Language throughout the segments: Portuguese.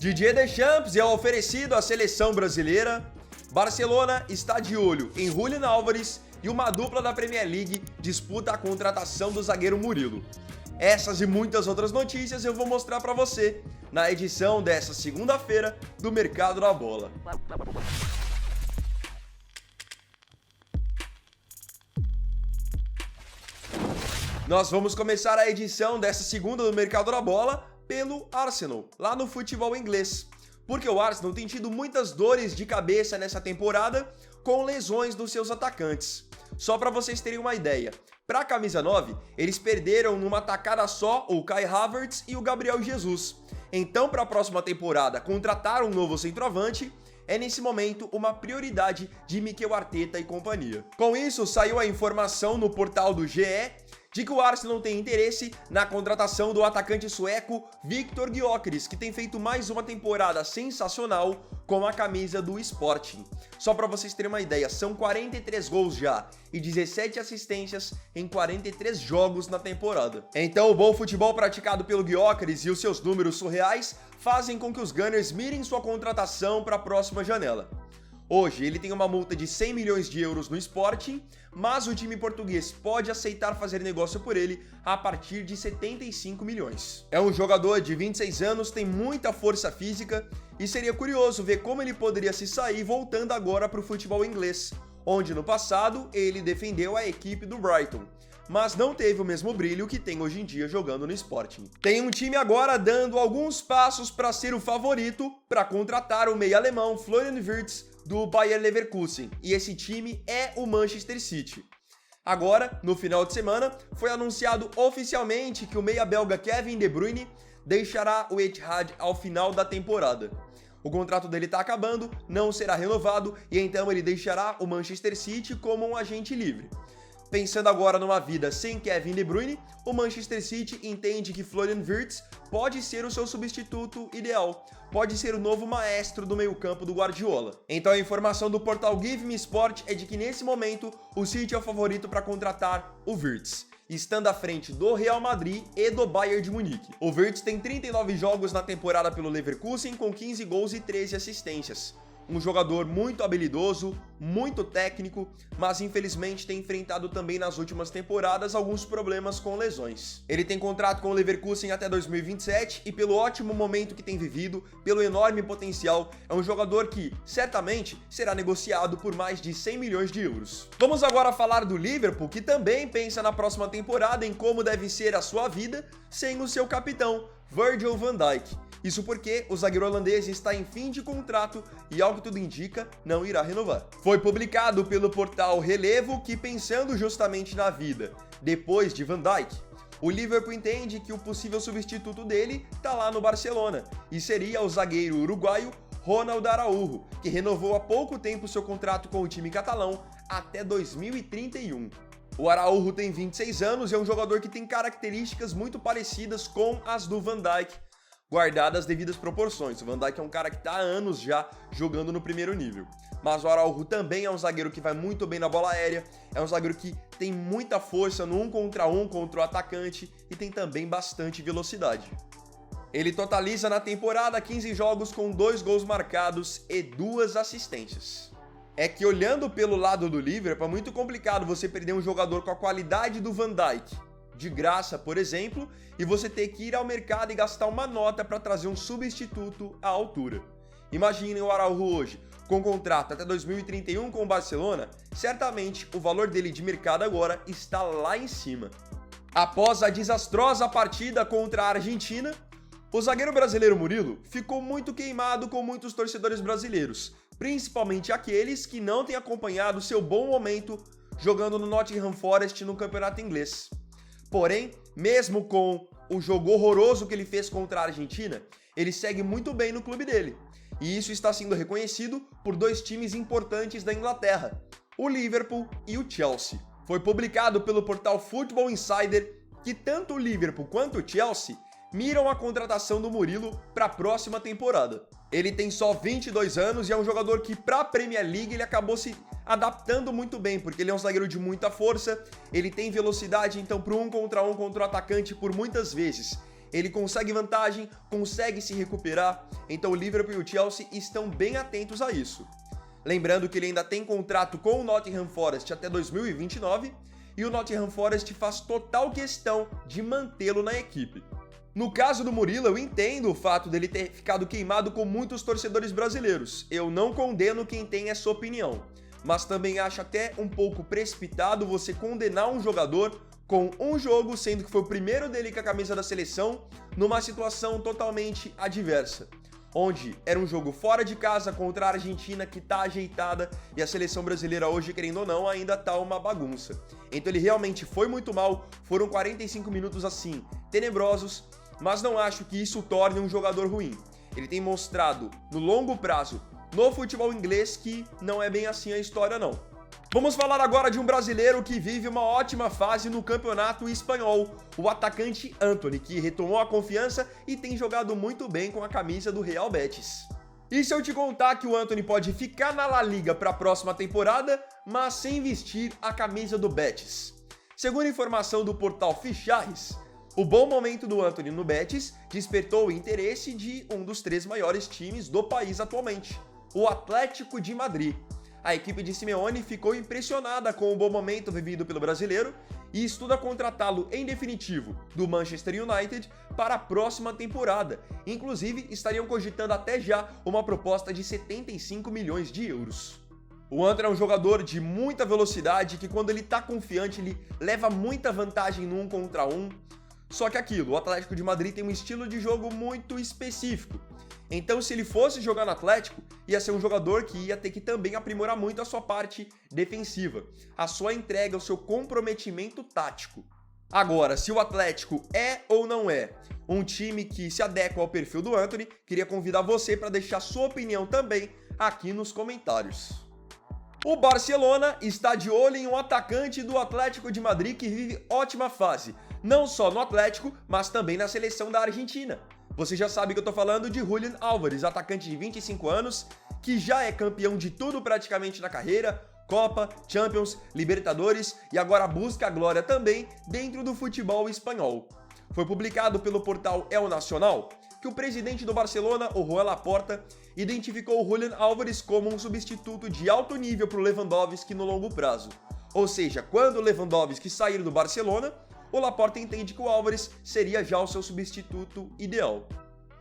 Didier Deschamps é oferecido à seleção brasileira. Barcelona está de olho em Julián Álvares e uma dupla da Premier League disputa a contratação do zagueiro Murilo. Essas e muitas outras notícias eu vou mostrar para você na edição dessa segunda-feira do Mercado da Bola. Nós vamos começar a edição dessa segunda do Mercado da Bola pelo Arsenal, lá no futebol inglês. Porque o Arsenal tem tido muitas dores de cabeça nessa temporada com lesões dos seus atacantes. Só para vocês terem uma ideia, para a camisa 9, eles perderam numa tacada só o Kai Havertz e o Gabriel Jesus. Então, para a próxima temporada, contratar um novo centroavante é nesse momento uma prioridade de Mikel Arteta e companhia. Com isso, saiu a informação no portal do GE de que o Arsenal tem interesse na contratação do atacante sueco Viktor Gyökeres, que tem feito mais uma temporada sensacional com a camisa do Sporting. Só para vocês terem uma ideia, são 43 gols já e 17 assistências em 43 jogos na temporada. Então o bom futebol praticado pelo Gyökeres e os seus números surreais fazem com que os Gunners mirem sua contratação para a próxima janela. Hoje ele tem uma multa de 100 milhões de euros no Sporting, mas o time português pode aceitar fazer negócio por ele a partir de 75 milhões. É um jogador de 26 anos, tem muita força física e seria curioso ver como ele poderia se sair voltando agora para o futebol inglês, onde no passado ele defendeu a equipe do Brighton, mas não teve o mesmo brilho que tem hoje em dia jogando no Sporting. Tem um time agora dando alguns passos para ser o favorito para contratar o meio alemão Florian Wirtz do Bayer Leverkusen, e esse time é o Manchester City. Agora, no final de semana, foi anunciado oficialmente que o meia belga Kevin De Bruyne deixará o Etihad ao final da temporada. O contrato dele está acabando, não será renovado e então ele deixará o Manchester City como um agente livre. Pensando agora numa vida sem Kevin De Bruyne, o Manchester City entende que Florian Wirtz pode ser o seu substituto ideal, pode ser o novo maestro do meio-campo do Guardiola. Então a informação do portal Give Me Sport é de que nesse momento o City é o favorito para contratar o Wirtz, estando à frente do Real Madrid e do Bayern de Munique. O Wirtz tem 39 jogos na temporada pelo Leverkusen com 15 gols e 13 assistências. Um jogador muito habilidoso, muito técnico, mas infelizmente tem enfrentado também nas últimas temporadas alguns problemas com lesões. Ele tem contrato com o Leverkusen até 2027 e pelo ótimo momento que tem vivido, pelo enorme potencial, é um jogador que certamente será negociado por mais de 100 milhões de euros. Vamos agora falar do Liverpool, que também pensa na próxima temporada em como deve ser a sua vida sem o seu capitão, Virgil van Dijk. Isso porque o zagueiro holandês está em fim de contrato e, ao que tudo indica, não irá renovar. Foi publicado pelo portal Relevo que, pensando justamente na vida depois de Van Dijk, o Liverpool entende que o possível substituto dele está lá no Barcelona e seria o zagueiro uruguaio Ronald Araújo, que renovou há pouco tempo seu contrato com o time catalão até 2031. O Araújo tem 26 anos e é um jogador que tem características muito parecidas com as do Van Dijk, guardadas as devidas proporções. O Van Dijk é um cara que está há anos já jogando no primeiro nível. Mas o Araújo também é um zagueiro que vai muito bem na bola aérea, é um zagueiro que tem muita força no 1 contra 1 contra o atacante e tem também bastante velocidade. Ele totaliza na temporada 15 jogos com 2 gols marcados e 2 assistências. É que olhando pelo lado do Liverpool é muito complicado você perder um jogador com a qualidade do Van Dijk, de graça, por exemplo, e você ter que ir ao mercado e gastar uma nota para trazer um substituto à altura. Imaginem o Araújo hoje, com contrato até 2031 com o Barcelona, certamente o valor dele de mercado agora está lá em cima. Após a desastrosa partida contra a Argentina, o zagueiro brasileiro Murilo ficou muito queimado com muitos torcedores brasileiros, principalmente aqueles que não têm acompanhado seu bom momento jogando no Nottingham Forest no campeonato inglês. Porém, mesmo com o jogo horroroso que ele fez contra a Argentina, ele segue muito bem no clube dele. E isso está sendo reconhecido por 2 times importantes da Inglaterra, o Liverpool e o Chelsea. Foi publicado pelo portal Football Insider que tanto o Liverpool quanto o Chelsea miram a contratação do Murilo para a próxima temporada. Ele tem só 22 anos e é um jogador que para a Premier League ele acabou se adaptando muito bem, porque ele é um zagueiro de muita força, ele tem velocidade, então para o 1 contra 1 contra o atacante por muitas vezes Ele consegue vantagem, consegue se recuperar, então o Liverpool e o Chelsea estão bem atentos a isso. Lembrando que ele ainda tem contrato com o Nottingham Forest até 2029 e o Nottingham Forest faz total questão de mantê-lo na equipe. No caso do Murilo, eu entendo o fato dele ter ficado queimado com muitos torcedores brasileiros. Eu não condeno quem tem essa opinião, mas também acho até um pouco precipitado você condenar um jogador com um jogo, sendo que foi o primeiro dele com a camisa da seleção, numa situação totalmente adversa, onde era um jogo fora de casa contra a Argentina que tá ajeitada e a seleção brasileira hoje, querendo ou não, ainda tá uma bagunça. Então ele realmente foi muito mal, foram 45 minutos assim, tenebrosos, mas não acho que isso o torne um jogador ruim. Ele tem mostrado no longo prazo no futebol inglês que não é bem assim a história não. Vamos falar agora de um brasileiro que vive uma ótima fase no campeonato espanhol, o atacante Antony, que retomou a confiança e tem jogado muito bem com a camisa do Real Betis. E se eu te contar que o Antony pode ficar na La Liga para a próxima temporada, mas sem vestir a camisa do Betis? Segundo informação do portal Fichajes, o bom momento do Antony no Betis despertou o interesse de um dos 3 maiores times do país atualmente, o Atlético de Madrid. A equipe de Simeone ficou impressionada com o bom momento vivido pelo brasileiro e estuda contratá-lo em definitivo do Manchester United para a próxima temporada. Inclusive, estariam cogitando até já uma proposta de 75 milhões de euros. O Antony é um jogador de muita velocidade que, quando ele está confiante, ele leva muita vantagem no 1 contra 1. Só que aquilo, o Atlético de Madrid tem um estilo de jogo muito específico. Então, se ele fosse jogar no Atlético, ia ser um jogador que ia ter que também aprimorar muito a sua parte defensiva, a sua entrega, o seu comprometimento tático. Agora, se o Atlético é ou não é um time que se adequa ao perfil do Antony, queria convidar você para deixar sua opinião também aqui nos comentários. O Barcelona está de olho em um atacante do Atlético de Madrid que vive ótima fase, não só no Atlético, mas também na seleção da Argentina. Você já sabe que eu tô falando de Julián Álvares, atacante de 25 anos, que já é campeão de tudo praticamente na carreira, Copa, Champions, Libertadores e agora busca a glória também dentro do futebol espanhol. Foi publicado pelo portal El Nacional que o presidente do Barcelona, o Joan Laporta, identificou o Julián Álvares como um substituto de alto nível para o Lewandowski no longo prazo. Ou seja, quando o Lewandowski sair do Barcelona, o Laporta entende que o Álvares seria já o seu substituto ideal.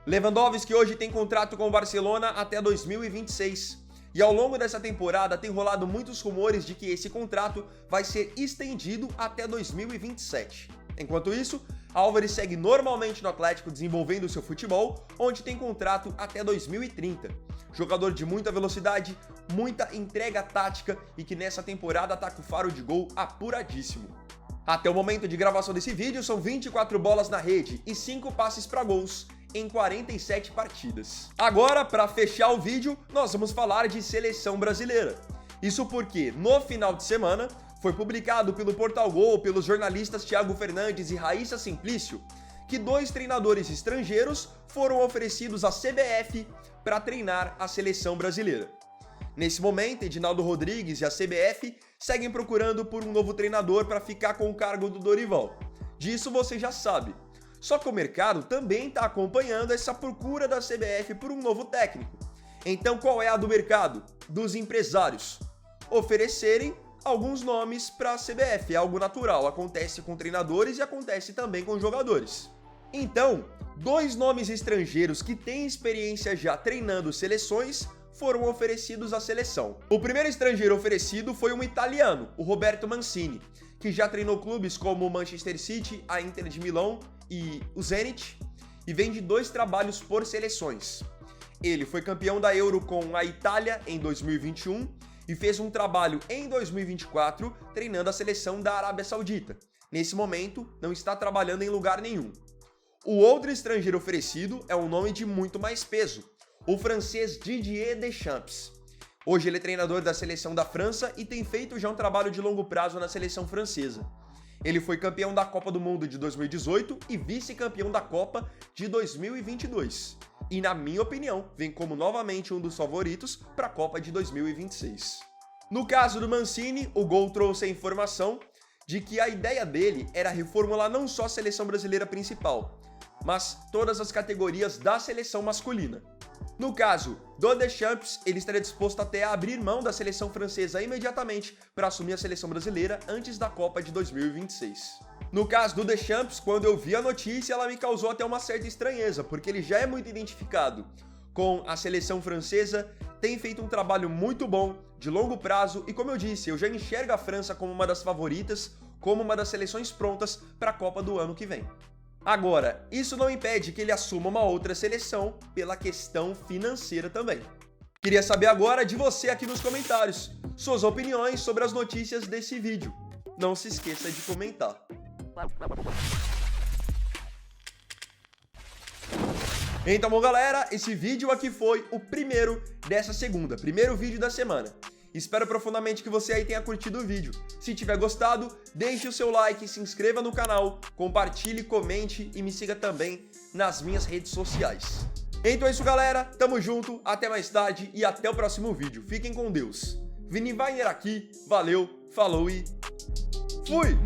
Lewandowski hoje tem contrato com o Barcelona até 2026. E ao longo dessa temporada tem rolado muitos rumores de que esse contrato vai ser estendido até 2027. Enquanto isso, Álvares segue normalmente no Atlético desenvolvendo seu futebol, onde tem contrato até 2030. Jogador de muita velocidade, muita entrega tática e que nessa temporada tá com o faro de gol apuradíssimo. Até o momento de gravação desse vídeo são 24 bolas na rede e 5 passes para gols em 47 partidas. Agora, para fechar o vídeo, nós vamos falar de seleção brasileira. Isso porque, no final de semana, foi publicado pelo Portal Gol, pelos jornalistas Thiago Fernandes e Raíssa Simplício, que 2 treinadores estrangeiros foram oferecidos à CBF para treinar a seleção brasileira. Nesse momento, Edinaldo Rodrigues e a CBF seguem procurando por um novo treinador para ficar com o cargo do Dorival. Disso você já sabe. Só que o mercado também está acompanhando essa procura da CBF por um novo técnico. Então qual é a do mercado? Dos empresários. Oferecerem alguns nomes para a CBF, é algo natural, acontece com treinadores e acontece também com jogadores. Então, 2 nomes estrangeiros que têm experiência já treinando seleções foram oferecidos à seleção. O primeiro estrangeiro oferecido foi um italiano, o Roberto Mancini, que já treinou clubes como o Manchester City, a Inter de Milão e o Zenit, e vem de 2 trabalhos por seleções. Ele foi campeão da Euro com a Itália em 2021 e fez um trabalho em 2024 treinando a seleção da Arábia Saudita. Nesse momento, não está trabalhando em lugar nenhum. O outro estrangeiro oferecido é um nome de muito mais peso, o francês Didier Deschamps. Hoje ele é treinador da seleção da França e tem feito já um trabalho de longo prazo na seleção francesa. Ele foi campeão da Copa do Mundo de 2018 e vice-campeão da Copa de 2022. E, na minha opinião, vem como novamente um dos favoritos para a Copa de 2026. No caso do Mancini, o Gol trouxe a informação de que a ideia dele era reformular não só a seleção brasileira principal, mas todas as categorias da seleção masculina. No caso do Deschamps, ele estaria disposto até a abrir mão da seleção francesa imediatamente para assumir a seleção brasileira antes da Copa de 2026. No caso do Deschamps, quando eu vi a notícia, ela me causou até uma certa estranheza, porque ele já é muito identificado com a seleção francesa, tem feito um trabalho muito bom, de longo prazo, e como eu disse, eu já enxergo a França como uma das favoritas, como uma das seleções prontas para a Copa do ano que vem. Agora, isso não impede que ele assuma uma outra seleção pela questão financeira também. Queria saber agora de você aqui nos comentários, suas opiniões sobre as notícias desse vídeo. Não se esqueça de comentar. Então, bom, galera, esse vídeo aqui foi o primeiro dessa segunda, primeiro vídeo da semana. Espero profundamente que você aí tenha curtido o vídeo. Se tiver gostado, deixe o seu like, se inscreva no canal, compartilhe, comente e me siga também nas minhas redes sociais. Então é isso, galera. Tamo junto, até mais tarde e até o próximo vídeo. Fiquem com Deus. Vini Weiner aqui, valeu, falou e fui!